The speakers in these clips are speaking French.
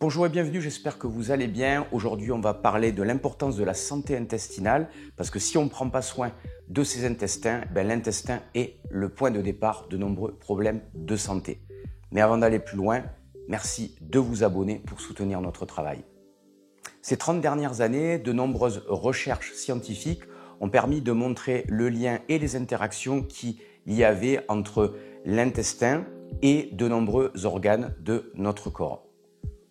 Bonjour et bienvenue, j'espère que vous allez bien. Aujourd'hui, on va parler de l'importance de la santé intestinale parce que si on ne prend pas soin de ses intestins, l'intestin est le point de départ de nombreux problèmes de santé. Mais avant d'aller plus loin, merci de vous abonner pour soutenir notre travail. Ces 30 dernières années, de nombreuses recherches scientifiques ont permis de montrer le lien et les interactions qu'il y avait entre l'intestin et de nombreux organes de notre corps.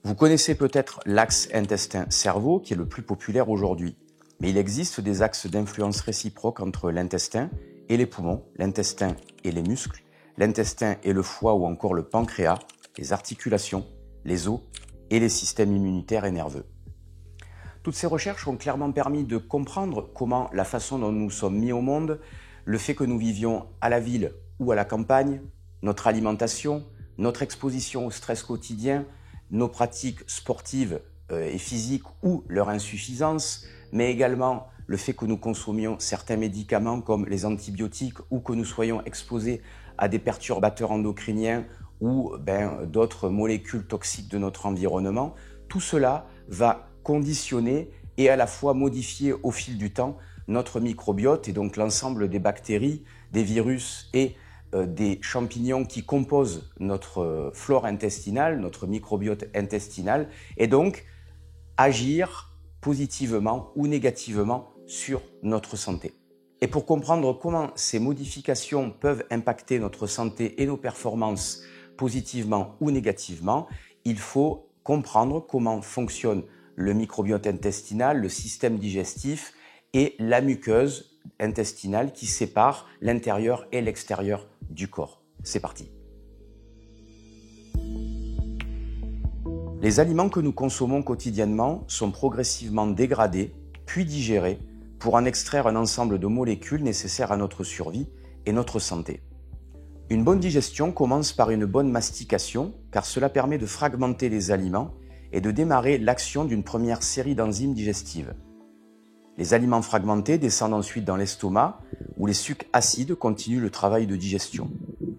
Vous connaissez peut-être l'axe intestin-cerveau qui est le plus populaire aujourd'hui, mais il existe des axes d'influence réciproque entre l'intestin et les poumons, l'intestin et les muscles, l'intestin et le foie ou encore le pancréas, les articulations, les os et les systèmes immunitaires et nerveux. Toutes ces recherches ont clairement permis de comprendre comment la façon dont nous sommes mis au monde, le fait que nous vivions à la ville ou à la campagne, notre alimentation, notre exposition au stress quotidien, nos pratiques sportives et physiques ou leur insuffisance, mais également le fait que nous consommions certains médicaments comme les antibiotiques ou que nous soyons exposés à des perturbateurs endocriniens ou d'autres molécules toxiques de notre environnement, tout cela va conditionner et à la fois modifier au fil du temps notre microbiote et donc l'ensemble des bactéries, des virus et des champignons qui composent notre flore intestinale, notre microbiote intestinal, et donc agir positivement ou négativement sur notre santé. Et pour comprendre comment ces modifications peuvent impacter notre santé et nos performances positivement ou négativement, il faut comprendre comment fonctionne le microbiote intestinal, le système digestif et la muqueuse intestinale qui sépare l'intérieur et l'extérieur du corps. C'est parti. Les aliments que nous consommons quotidiennement sont progressivement dégradés, puis digérés, pour en extraire un ensemble de molécules nécessaires à notre survie et notre santé. Une bonne digestion commence par une bonne mastication, car cela permet de fragmenter les aliments et de démarrer l'action d'une première série d'enzymes digestives. Les aliments fragmentés descendent ensuite dans l'estomac, où les sucs acides continuent le travail de digestion.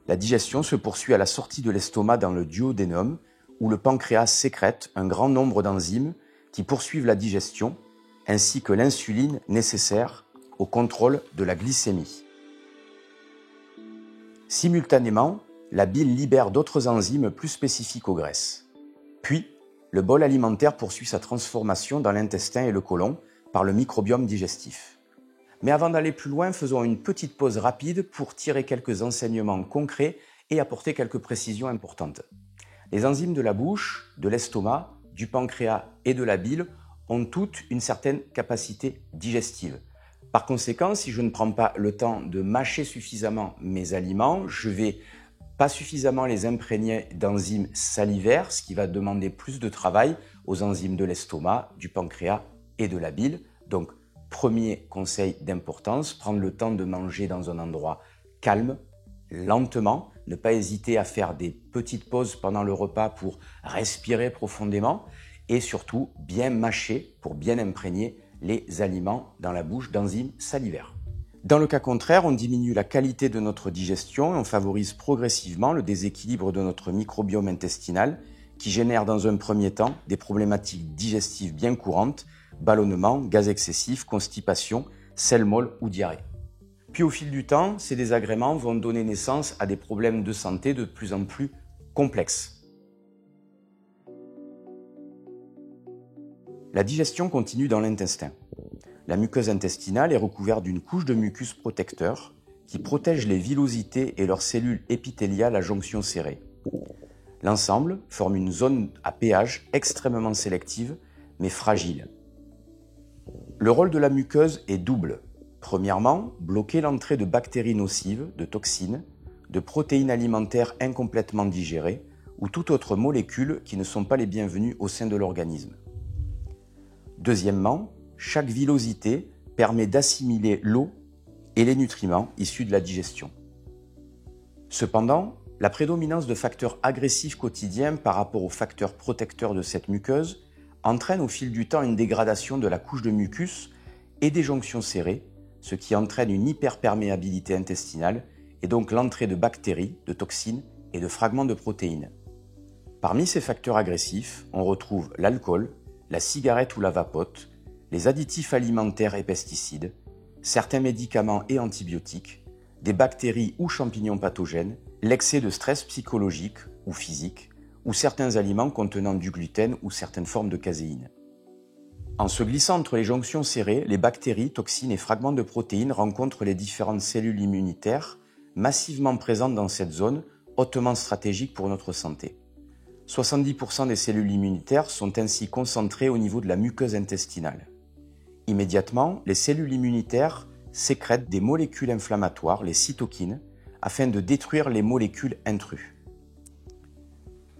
La digestion se poursuit à la sortie de l'estomac dans le duodénum, où le pancréas sécrète un grand nombre d'enzymes qui poursuivent la digestion, ainsi que l'insuline nécessaire au contrôle de la glycémie. Simultanément, la bile libère d'autres enzymes plus spécifiques aux graisses. Puis, le bol alimentaire poursuit sa transformation dans l'intestin et le côlon, par le microbiome digestif. Mais avant d'aller plus loin, faisons une petite pause rapide pour tirer quelques enseignements concrets et apporter quelques précisions importantes. Les enzymes de la bouche, de l'estomac, du pancréas et de la bile ont toutes une certaine capacité digestive. Par conséquent, si je ne prends pas le temps de mâcher suffisamment mes aliments, je vais pas suffisamment les imprégner d'enzymes salivaires, ce qui va demander plus de travail aux enzymes de l'estomac, du pancréas et de la bile. Donc, premier conseil d'importance, prendre le temps de manger dans un endroit calme, lentement, ne pas hésiter à faire des petites pauses pendant le repas pour respirer profondément et surtout bien mâcher pour bien imprégner les aliments dans la bouche d'enzymes salivaires. Dans le cas contraire, on diminue la qualité de notre digestion et on favorise progressivement le déséquilibre de notre microbiome intestinal qui génère dans un premier temps des problématiques digestives bien courantes, ballonnement, gaz excessif, constipation, selle molle ou diarrhée. Puis au fil du temps, ces désagréments vont donner naissance à des problèmes de santé de plus en plus complexes. La digestion continue dans l'intestin. La muqueuse intestinale est recouverte d'une couche de mucus protecteur qui protège les villosités et leurs cellules épithéliales à jonction serrée. L'ensemble forme une zone à pH extrêmement sélective mais fragile. Le rôle de la muqueuse est double. Premièrement, bloquer l'entrée de bactéries nocives, de toxines, de protéines alimentaires incomplètement digérées ou toute autre molécule qui ne sont pas les bienvenues au sein de l'organisme. Deuxièmement, chaque villosité permet d'assimiler l'eau et les nutriments issus de la digestion. Cependant, la prédominance de facteurs agressifs quotidiens par rapport aux facteurs protecteurs de cette muqueuse entraîne au fil du temps une dégradation de la couche de mucus et des jonctions serrées, ce qui entraîne une hyperperméabilité intestinale et donc l'entrée de bactéries, de toxines et de fragments de protéines. Parmi ces facteurs agressifs, on retrouve l'alcool, la cigarette ou la vapote, les additifs alimentaires et pesticides, certains médicaments et antibiotiques, des bactéries ou champignons pathogènes, l'excès de stress psychologique ou physique, ou certains aliments contenant du gluten ou certaines formes de caséine. En se glissant entre les jonctions serrées, les bactéries, toxines et fragments de protéines rencontrent les différentes cellules immunitaires massivement présentes dans cette zone hautement stratégique pour notre santé. 70% des cellules immunitaires sont ainsi concentrées au niveau de la muqueuse intestinale. Immédiatement, les cellules immunitaires sécrètent des molécules inflammatoires, les cytokines, afin de détruire les molécules intrus.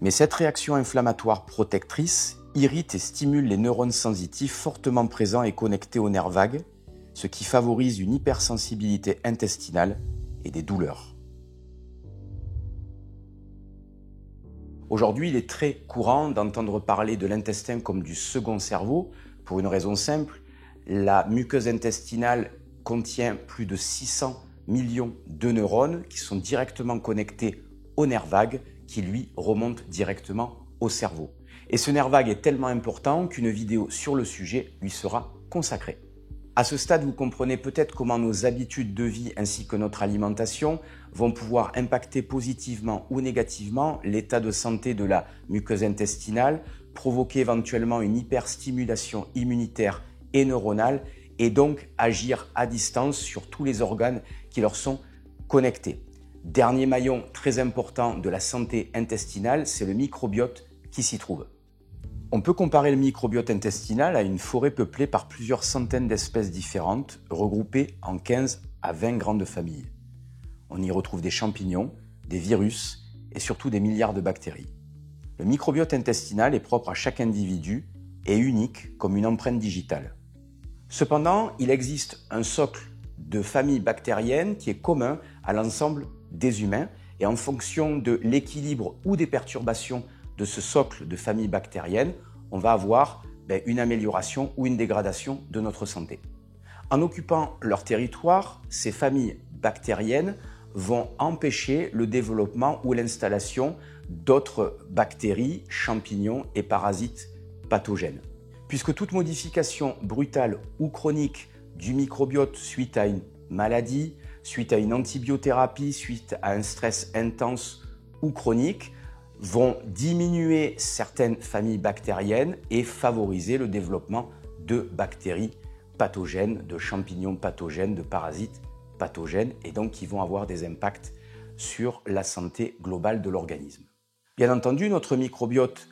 Mais cette réaction inflammatoire protectrice irrite et stimule les neurones sensitifs fortement présents et connectés aux nerfs vagues, ce qui favorise une hypersensibilité intestinale et des douleurs. Aujourd'hui, il est très courant d'entendre parler de l'intestin comme du second cerveau, pour une raison simple, la muqueuse intestinale contient plus de 600 millions de neurones qui sont directement connectés au nerf vague qui lui remonte directement au cerveau. Et ce nerf vague est tellement important qu'une vidéo sur le sujet lui sera consacrée. À ce stade, vous comprenez peut-être comment nos habitudes de vie ainsi que notre alimentation vont pouvoir impacter positivement ou négativement l'état de santé de la muqueuse intestinale, provoquer éventuellement une hyperstimulation immunitaire et neuronale et donc agir à distance sur tous les organes qui leur sont connectés. Dernier maillon très important de la santé intestinale, c'est le microbiote qui s'y trouve. On peut comparer le microbiote intestinal à une forêt peuplée par plusieurs centaines d'espèces différentes, regroupées en 15 à 20 grandes familles. On y retrouve des champignons, des virus et surtout des milliards de bactéries. Le microbiote intestinal est propre à chaque individu et unique comme une empreinte digitale. Cependant, il existe un socle de familles bactériennes qui est commun à l'ensemble des humains et en fonction de l'équilibre ou des perturbations de ce socle de familles bactériennes, on va avoir une amélioration ou une dégradation de notre santé. En occupant leur territoire, ces familles bactériennes vont empêcher le développement ou l'installation d'autres bactéries, champignons et parasites pathogènes. Puisque toute modification brutale ou chronique du microbiote suite à une maladie, suite à une antibiothérapie, suite à un stress intense ou chronique, vont diminuer certaines familles bactériennes et favoriser le développement de bactéries pathogènes, de champignons pathogènes, de parasites pathogènes et donc qui vont avoir des impacts sur la santé globale de l'organisme. Bien entendu, notre microbiote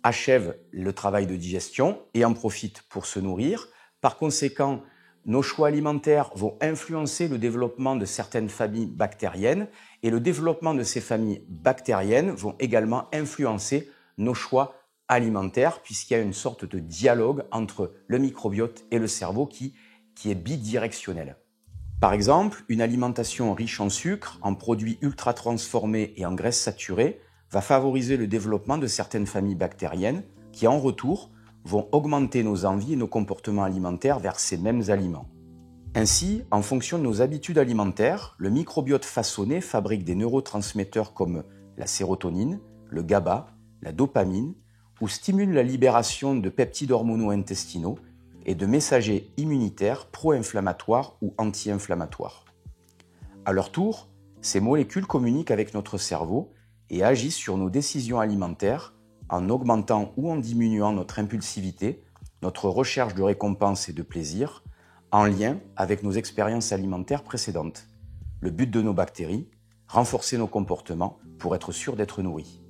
achève le travail de digestion et en profite pour se nourrir. Par conséquent, nos choix alimentaires vont influencer le développement de certaines familles bactériennes et le développement de ces familles bactériennes vont également influencer nos choix alimentaires puisqu'il y a une sorte de dialogue entre le microbiote et le cerveau qui est bidirectionnel. Par exemple, une alimentation riche en sucre, en produits ultra transformés et en graisses saturées va favoriser le développement de certaines familles bactériennes qui, en retour, vont augmenter nos envies et nos comportements alimentaires vers ces mêmes aliments. Ainsi, en fonction de nos habitudes alimentaires, le microbiote façonné fabrique des neurotransmetteurs comme la sérotonine, le GABA, la dopamine, ou stimule la libération de peptides hormonaux intestinaux et de messagers immunitaires pro-inflammatoires ou anti-inflammatoires. À leur tour, ces molécules communiquent avec notre cerveau et agissent sur nos décisions alimentaires en augmentant ou en diminuant notre impulsivité, notre recherche de récompense et de plaisir, en lien avec nos expériences alimentaires précédentes. Le but de nos bactéries, renforcer nos comportements pour être sûr d'être nourris.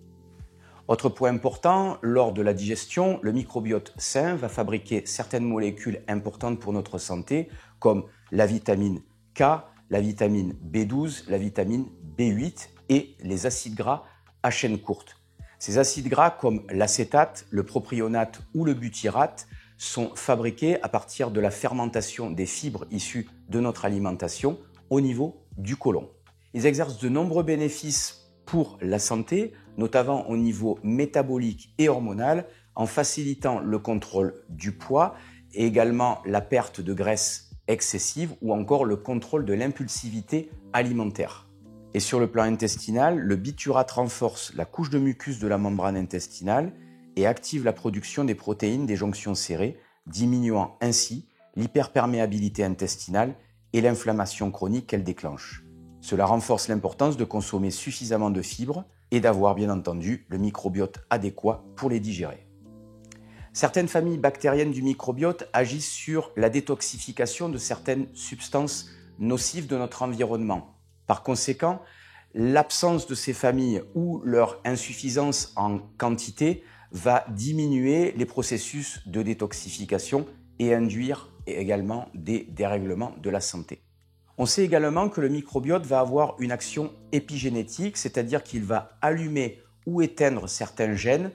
Autre point important, lors de la digestion, le microbiote sain va fabriquer certaines molécules importantes pour notre santé, comme la vitamine K, la vitamine B12, la vitamine B8 et les acides gras à chaîne courte. Ces acides gras comme l'acétate, le propionate ou le butyrate sont fabriqués à partir de la fermentation des fibres issues de notre alimentation au niveau du côlon. Ils exercent de nombreux bénéfices pour la santé, notamment au niveau métabolique et hormonal, en facilitant le contrôle du poids et également la perte de graisse excessive ou encore le contrôle de l'impulsivité alimentaire. Et sur le plan intestinal, le biturate renforce la couche de mucus de la membrane intestinale et active la production des protéines des jonctions serrées, diminuant ainsi l'hyperperméabilité intestinale et l'inflammation chronique qu'elle déclenche. Cela renforce l'importance de consommer suffisamment de fibres et d'avoir bien entendu le microbiote adéquat pour les digérer. Certaines familles bactériennes du microbiote agissent sur la détoxification de certaines substances nocives de notre environnement. Par conséquent, l'absence de ces familles ou leur insuffisance en quantité va diminuer les processus de détoxification et induire également des dérèglements de la santé. On sait également que le microbiote va avoir une action épigénétique, c'est-à-dire qu'il va allumer ou éteindre certains gènes,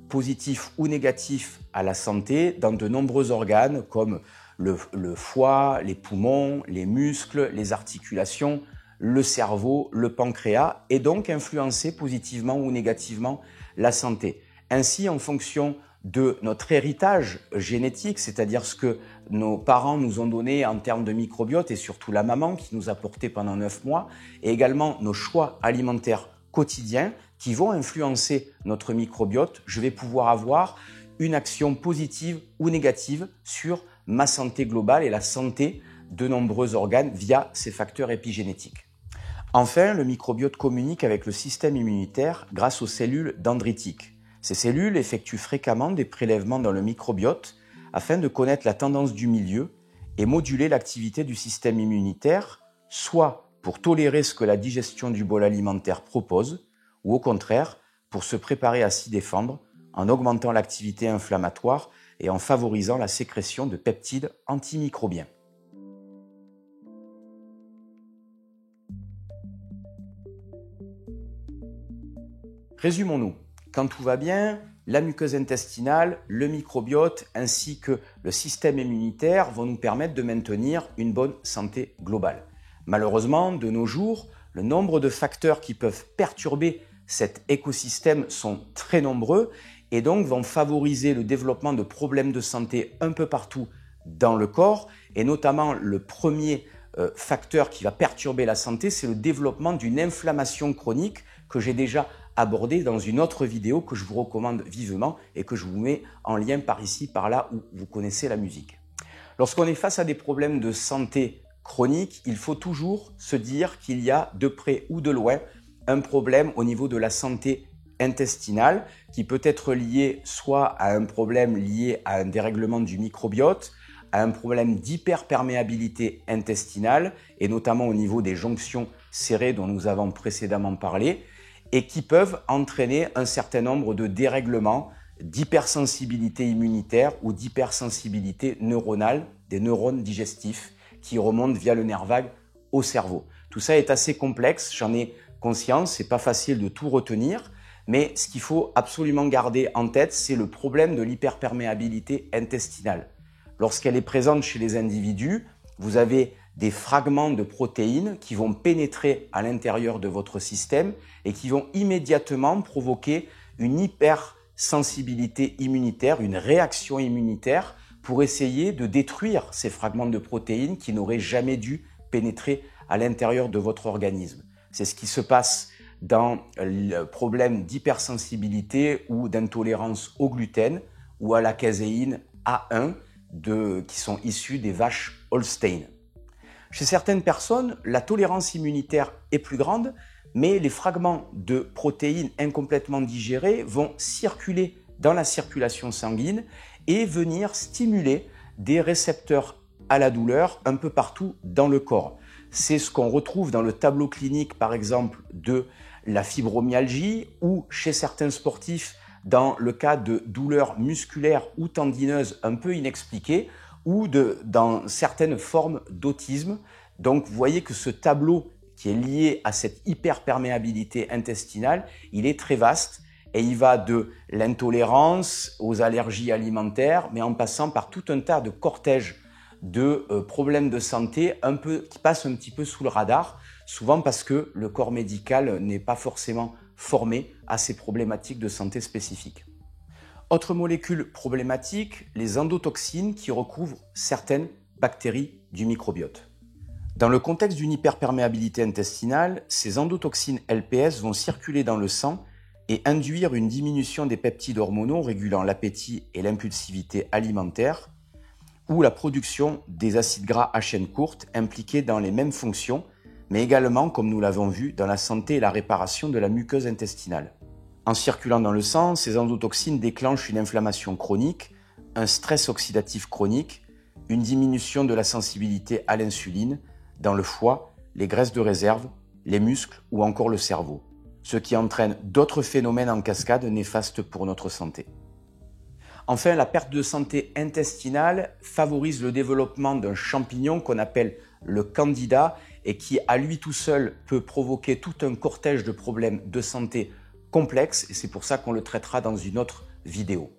positifs ou négatifs à la santé, dans de nombreux organes comme le foie, les poumons, les muscles, les articulations, le cerveau, le pancréas, et donc influencer positivement ou négativement la santé. Ainsi, en fonction de notre héritage génétique, c'est-à-dire ce que nos parents nous ont donné en termes de microbiote, et surtout la maman qui nous a porté pendant 9 mois, et également nos choix alimentaires quotidiens qui vont influencer notre microbiote, je vais pouvoir avoir une action positive ou négative sur ma santé globale et la santé de nombreux organes via ces facteurs épigénétiques. Enfin, le microbiote communique avec le système immunitaire grâce aux cellules dendritiques. Ces cellules effectuent fréquemment des prélèvements dans le microbiote afin de connaître la tendance du milieu et moduler l'activité du système immunitaire, soit pour tolérer ce que la digestion du bol alimentaire propose, ou au contraire, pour se préparer à s'y défendre en augmentant l'activité inflammatoire et en favorisant la sécrétion de peptides antimicrobiens. Résumons-nous. Quand tout va bien, la muqueuse intestinale, le microbiote ainsi que le système immunitaire vont nous permettre de maintenir une bonne santé globale. Malheureusement, de nos jours, le nombre de facteurs qui peuvent perturber cet écosystème sont très nombreux et donc vont favoriser le développement de problèmes de santé un peu partout dans le corps, et notamment le premier facteur qui va perturber la santé, c'est le développement d'une inflammation chronique que j'ai déjà abordé dans une autre vidéo que je vous recommande vivement et que je vous mets en lien par ici, par là où vous connaissez la musique. Lorsqu'on est face à des problèmes de santé chronique, il faut toujours se dire qu'il y a de près ou de loin un problème au niveau de la santé intestinale qui peut être lié soit à un problème lié à un dérèglement du microbiote, à un problème d'hyperperméabilité intestinale et notamment au niveau des jonctions serrées dont nous avons précédemment parlé, et qui peuvent entraîner un certain nombre de dérèglements, d'hypersensibilité immunitaire ou d'hypersensibilité neuronale des neurones digestifs qui remontent via le nerf vague au cerveau. Tout ça est assez complexe, j'en ai conscience, c'est pas facile de tout retenir, mais ce qu'il faut absolument garder en tête, c'est le problème de l'hyperperméabilité intestinale. Lorsqu'elle est présente chez les individus, vous avez des fragments de protéines qui vont pénétrer à l'intérieur de votre système et qui vont immédiatement provoquer une hypersensibilité immunitaire, une réaction immunitaire pour essayer de détruire ces fragments de protéines qui n'auraient jamais dû pénétrer à l'intérieur de votre organisme. C'est ce qui se passe dans le problème d'hypersensibilité ou d'intolérance au gluten ou à la caséine A1 qui sont issus des vaches Holstein. Chez certaines personnes, la tolérance immunitaire est plus grande, mais les fragments de protéines incomplètement digérés vont circuler dans la circulation sanguine et venir stimuler des récepteurs à la douleur un peu partout dans le corps. C'est ce qu'on retrouve dans le tableau clinique, par exemple, de la fibromyalgie ou chez certains sportifs dans le cas de douleurs musculaires ou tendineuses un peu inexpliquées ou dans certaines formes d'autisme. Donc vous voyez que ce tableau qui est lié à cette hyperperméabilité intestinale, il est très vaste et il va de l'intolérance aux allergies alimentaires, mais en passant par tout un tas de cortèges de problèmes de santé qui passent un petit peu sous le radar, souvent parce que le corps médical n'est pas forcément formé à ces problématiques de santé spécifiques. Autre molécule problématique, les endotoxines qui recouvrent certaines bactéries du microbiote. Dans le contexte d'une hyperperméabilité intestinale, ces endotoxines LPS vont circuler dans le sang et induire une diminution des peptides hormonaux régulant l'appétit et l'impulsivité alimentaire ou la production des acides gras à chaîne courte impliqués dans les mêmes fonctions, mais également, comme nous l'avons vu, dans la santé et la réparation de la muqueuse intestinale. En circulant dans le sang, ces endotoxines déclenchent une inflammation chronique, un stress oxydatif chronique, une diminution de la sensibilité à l'insuline dans le foie, les graisses de réserve, les muscles ou encore le cerveau, ce qui entraîne d'autres phénomènes en cascade néfastes pour notre santé. Enfin, la perte de santé intestinale favorise le développement d'un champignon qu'on appelle le candida et qui, à lui tout seul, peut provoquer tout un cortège de problèmes de santé complexes et c'est pour ça qu'on le traitera dans une autre vidéo.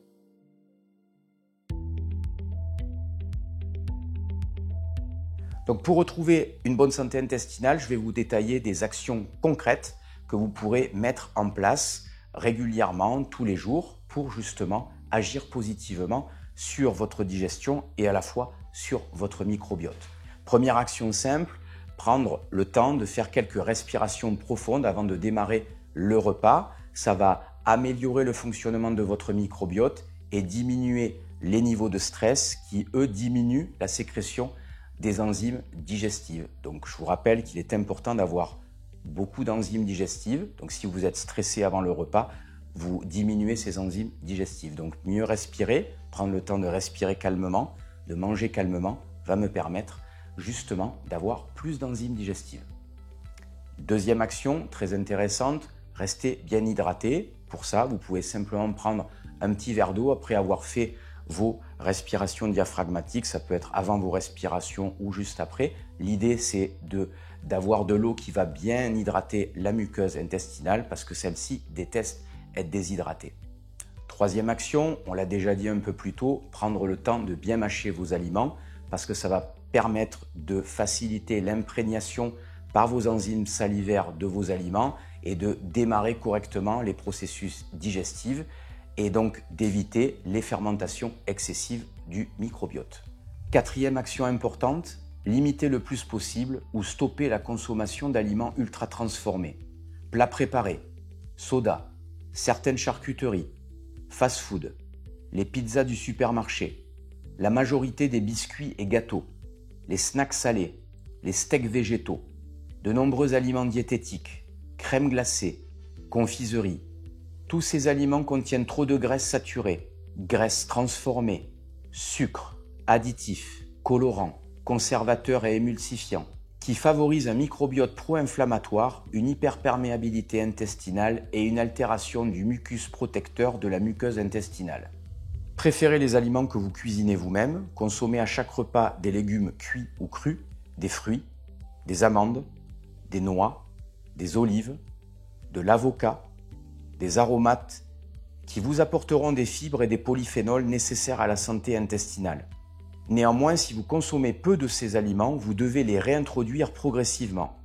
Donc pour retrouver une bonne santé intestinale, je vais vous détailler des actions concrètes que vous pourrez mettre en place régulièrement, tous les jours, pour justement agir positivement sur votre digestion et à la fois sur votre microbiote. Première action simple, prendre le temps de faire quelques respirations profondes avant de démarrer le repas. Ça va améliorer le fonctionnement de votre microbiote et diminuer les niveaux de stress qui, eux, diminuent la sécrétion des enzymes digestives. Donc, je vous rappelle qu'il est important d'avoir beaucoup d'enzymes digestives. Donc, si vous êtes stressé avant le repas, vous diminuez ces enzymes digestives. Donc, mieux respirer, prendre le temps de respirer calmement, de manger calmement, va me permettre justement d'avoir plus d'enzymes digestives. Deuxième action très intéressante, restez bien hydraté. Pour ça, vous pouvez simplement prendre un petit verre d'eau après avoir fait vos respirations diaphragmatiques. Ça peut être avant vos respirations ou juste après. L'idée, c'est d'avoir de l'eau qui va bien hydrater la muqueuse intestinale parce que celle-ci déteste être déshydratée. Troisième action, on l'a déjà dit un peu plus tôt, prendre le temps de bien mâcher vos aliments parce que ça va permettre de faciliter l'imprégnation par vos enzymes salivaires de vos aliments et de démarrer correctement les processus digestifs et donc d'éviter les fermentations excessives du microbiote. Quatrième action importante, limiter le plus possible ou stopper la consommation d'aliments ultra transformés, plats préparés, sodas, certaines charcuteries, fast-food, les pizzas du supermarché, la majorité des biscuits et gâteaux, les snacks salés, les steaks végétaux, de nombreux aliments diététiques, crème glacée, confiseries. Tous ces aliments contiennent trop de graisses saturées, graisses transformées, sucres, additifs, colorants, conservateurs et émulsifiants, qui favorisent un microbiote pro-inflammatoire, une hyperperméabilité intestinale et une altération du mucus protecteur de la muqueuse intestinale. Préférez les aliments que vous cuisinez vous-même, consommez à chaque repas des légumes cuits ou crus, des fruits, des amandes, des noix, des olives, de l'avocat, des aromates qui vous apporteront des fibres et des polyphénols nécessaires à la santé intestinale. Néanmoins, si vous consommez peu de ces aliments, vous devez les réintroduire progressivement.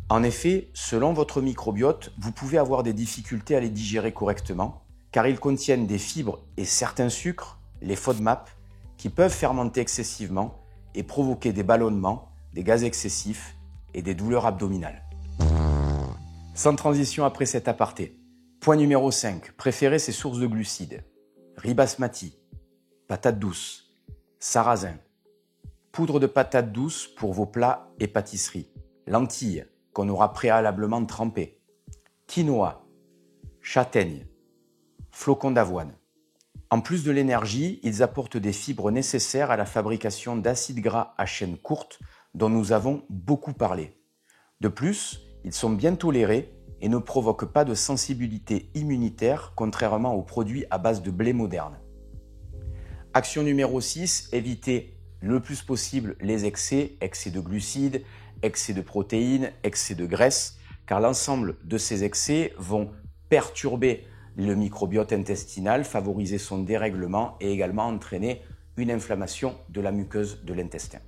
En effet, selon votre microbiote, vous pouvez avoir des difficultés à les digérer correctement, car ils contiennent des fibres et certains sucres, les FODMAP, qui peuvent fermenter excessivement et provoquer des ballonnements, des gaz excessifs et des douleurs abdominales. Sans transition après cet aparté. Point numéro 5. Préférez ces sources de glucides. Riz basmati, patates douces, sarrasin, poudre de patates douces pour vos plats et pâtisseries, lentilles qu'on aura préalablement trempées, quinoa, châtaigne, flocons d'avoine. En plus de l'énergie, ils apportent des fibres nécessaires à la fabrication d'acides gras à chaîne courte dont nous avons beaucoup parlé. De plus, ils sont bien tolérés et ne provoquent pas de sensibilité immunitaire contrairement aux produits à base de blé moderne. Action numéro 6, évitez le plus possible les excès de glucides, excès de protéines, excès de graisses, car l'ensemble de ces excès vont perturber le microbiote intestinal, favoriser son dérèglement et également entraîner une inflammation de la muqueuse de l'intestin.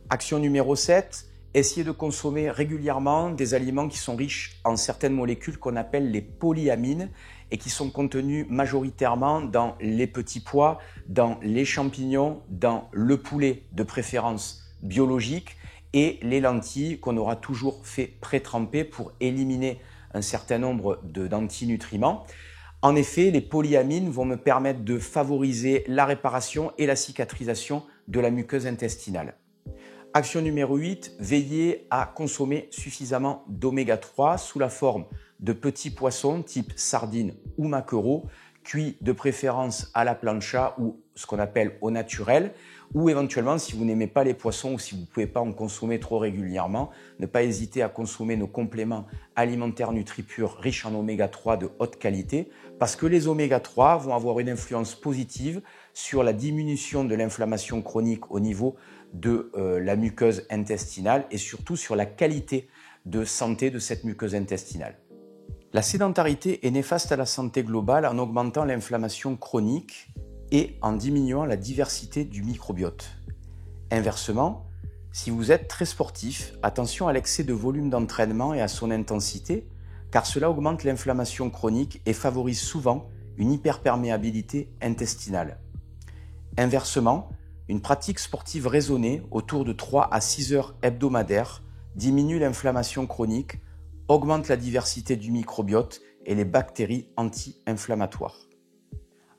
Action numéro 7, essayez de consommer régulièrement des aliments qui sont riches en certaines molécules qu'on appelle les polyamines et qui sont contenues majoritairement dans les petits pois, dans les champignons, dans le poulet de préférence biologique et les lentilles qu'on aura toujours fait pré-tremper pour éliminer un certain nombre d'antinutriments. En effet, les polyamines vont me permettre de favoriser la réparation et la cicatrisation de la muqueuse intestinale. Action numéro 8, veillez à consommer suffisamment d'oméga 3 sous la forme de petits poissons type sardines ou maquereaux, cuits de préférence à la plancha ou ce qu'on appelle au naturel, ou éventuellement si vous n'aimez pas les poissons ou si vous ne pouvez pas en consommer trop régulièrement, ne pas hésiter à consommer nos compléments alimentaires NutriPure riches en oméga 3 de haute qualité, parce que les oméga 3 vont avoir une influence positive sur la diminution de l'inflammation chronique au niveau de la muqueuse intestinale et surtout sur la qualité de santé de cette muqueuse intestinale. La sédentarité est néfaste à la santé globale en augmentant l'inflammation chronique et en diminuant la diversité du microbiote. Inversement, si vous êtes très sportif, attention à l'excès de volume d'entraînement et à son intensité, car cela augmente l'inflammation chronique et favorise souvent une hyperperméabilité intestinale. Inversement, une pratique sportive raisonnée autour de 3 à 6 heures hebdomadaires diminue l'inflammation chronique, augmente la diversité du microbiote et les bactéries anti-inflammatoires.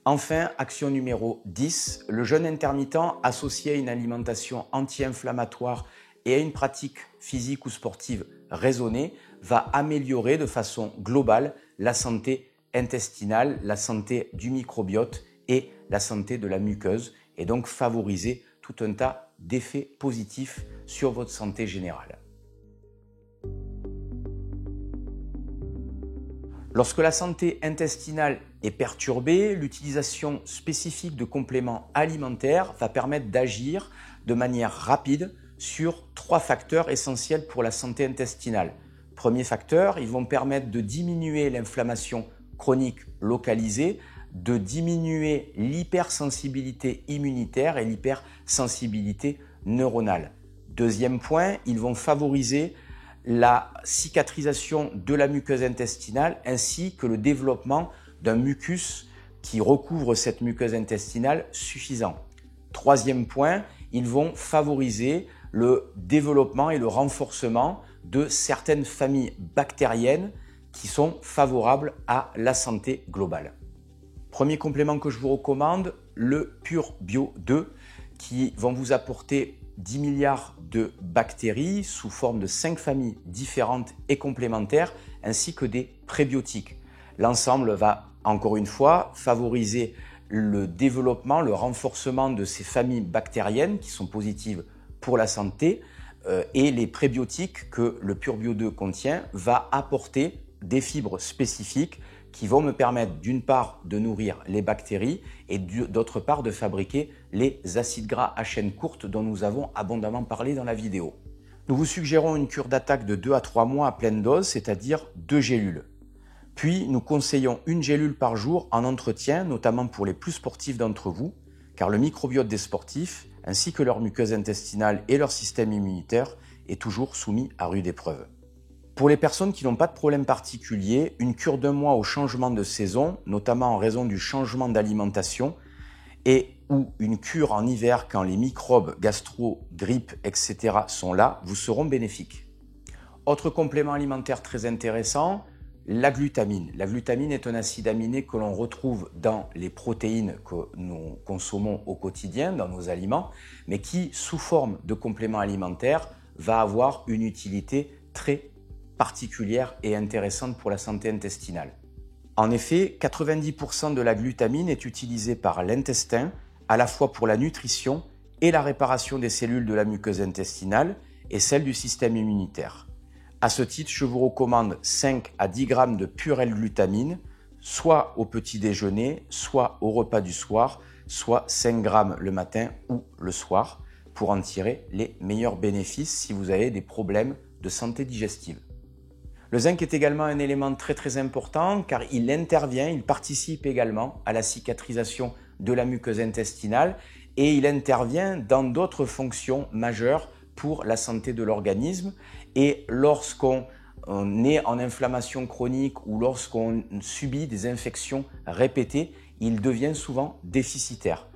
Enfin, action numéro 10, le jeûne intermittent associé à une alimentation anti-inflammatoire et à une pratique physique ou sportive raisonnée va améliorer de façon globale la santé intestinale, la santé du microbiote et la santé de la muqueuse et donc favoriser tout un tas d'effets positifs sur votre santé générale. Lorsque la santé intestinale est perturbée, l'utilisation spécifique de compléments alimentaires va permettre d'agir de manière rapide sur 3 facteurs essentiels pour la santé intestinale. Premier facteur, ils vont permettre de diminuer l'inflammation chronique localisée, de diminuer l'hypersensibilité immunitaire et l'hypersensibilité neuronale. Deuxième point, ils vont favoriser la cicatrisation de la muqueuse intestinale ainsi que le développement d'un mucus qui recouvre cette muqueuse intestinale suffisant. Troisième point, ils vont favoriser le développement et le renforcement de certaines familles bactériennes qui sont favorables à la santé globale. Premier complément que je vous recommande, le PureBio 2, qui vont vous apporter 10 milliards de bactéries sous forme de 5 familles différentes et complémentaires, ainsi que des prébiotiques. L'ensemble va, encore une fois, favoriser le développement, le renforcement de ces familles bactériennes qui sont positives pour la santé et les prébiotiques que le PureBio 2 contient va apporter des fibres spécifiques qui vont me permettre d'une part de nourrir les bactéries et d'autre part de fabriquer les acides gras à chaîne courte dont nous avons abondamment parlé dans la vidéo. Nous vous suggérons une cure d'attaque de 2 à 3 mois à pleine dose, c'est-à-dire 2 gélules. Puis nous conseillons une gélule par jour en entretien, notamment pour les plus sportifs d'entre vous, car le microbiote des sportifs, ainsi que leur muqueuse intestinale et leur système immunitaire, est toujours soumis à rude épreuve. Pour les personnes qui n'ont pas de problème particulier, une cure d'1 mois au changement de saison, notamment en raison du changement d'alimentation, et ou une cure en hiver quand les microbes, gastro, grippe, etc. sont là, vous seront bénéfiques. Autre complément alimentaire très intéressant, la glutamine. La glutamine est un acide aminé que l'on retrouve dans les protéines que nous consommons au quotidien, dans nos aliments, mais qui, sous forme de complément alimentaire, va avoir une utilité très particulière et intéressante pour la santé intestinale. En effet, 90% de la glutamine est utilisée par l'intestin, à la fois pour la nutrition et la réparation des cellules de la muqueuse intestinale et celle du système immunitaire. À ce titre, je vous recommande 5 à 10 grammes de pure L-glutamine, soit au petit déjeuner, soit au repas du soir, soit 5 grammes le matin ou le soir, pour en tirer les meilleurs bénéfices si vous avez des problèmes de santé digestive. Le zinc est également un élément très important car il participe également à la cicatrisation de la muqueuse intestinale et il intervient dans d'autres fonctions majeures pour la santé de l'organisme. Et lorsqu'on est en inflammation chronique ou lorsqu'on subit des infections répétées, il devient souvent déficitaire.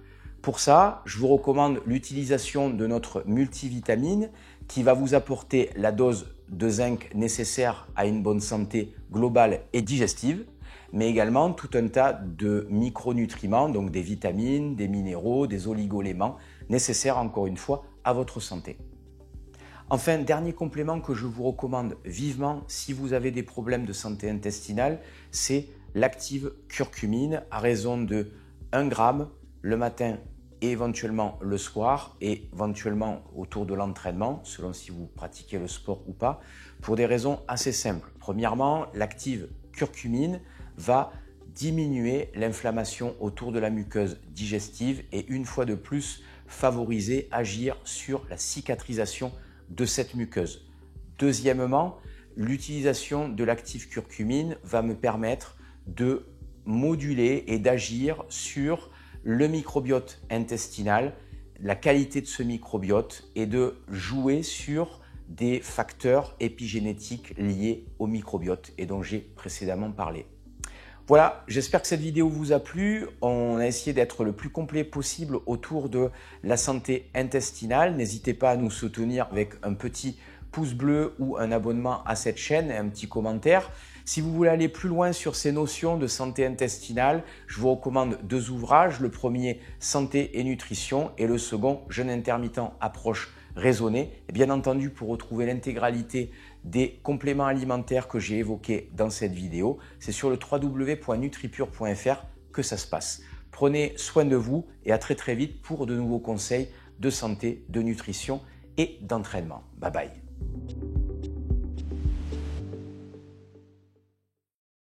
Pour ça, je vous recommande l'utilisation de notre multivitamine qui va vous apporter la dose de zinc nécessaire à une bonne santé globale et digestive, mais également tout un tas de micronutriments, donc des vitamines, des minéraux, des oligo-éléments nécessaires encore une fois à votre santé. Enfin, dernier complément que je vous recommande vivement si vous avez des problèmes de santé intestinale, c'est l'active curcumine à raison de 1 g le matin et éventuellement le soir et éventuellement autour de l'entraînement, selon si vous pratiquez le sport ou pas, pour des raisons assez simples. Premièrement, l'active curcumine va diminuer l'inflammation autour de la muqueuse digestive et une fois de plus favoriser, agir sur la cicatrisation de cette muqueuse. Deuxièmement, l'utilisation de l'active curcumine va me permettre de moduler et d'agir sur le microbiote intestinal, la qualité de ce microbiote et de jouer sur des facteurs épigénétiques liés au microbiote et dont j'ai précédemment parlé. Voilà, j'espère que cette vidéo vous a plu. On a essayé d'être le plus complet possible autour de la santé intestinale. N'hésitez pas à nous soutenir avec un petit pouce bleu ou un abonnement à cette chaîne et un petit commentaire. Si vous voulez aller plus loin sur ces notions de santé intestinale, je vous recommande 2 ouvrages. Le premier, Santé et nutrition, et le second, Jeûne intermittent, approche raisonnée. Et bien entendu, pour retrouver l'intégralité des compléments alimentaires que j'ai évoqués dans cette vidéo, c'est sur le www.nutripure.fr que ça se passe. Prenez soin de vous et à très vite pour de nouveaux conseils de santé, de nutrition et d'entraînement. Bye bye.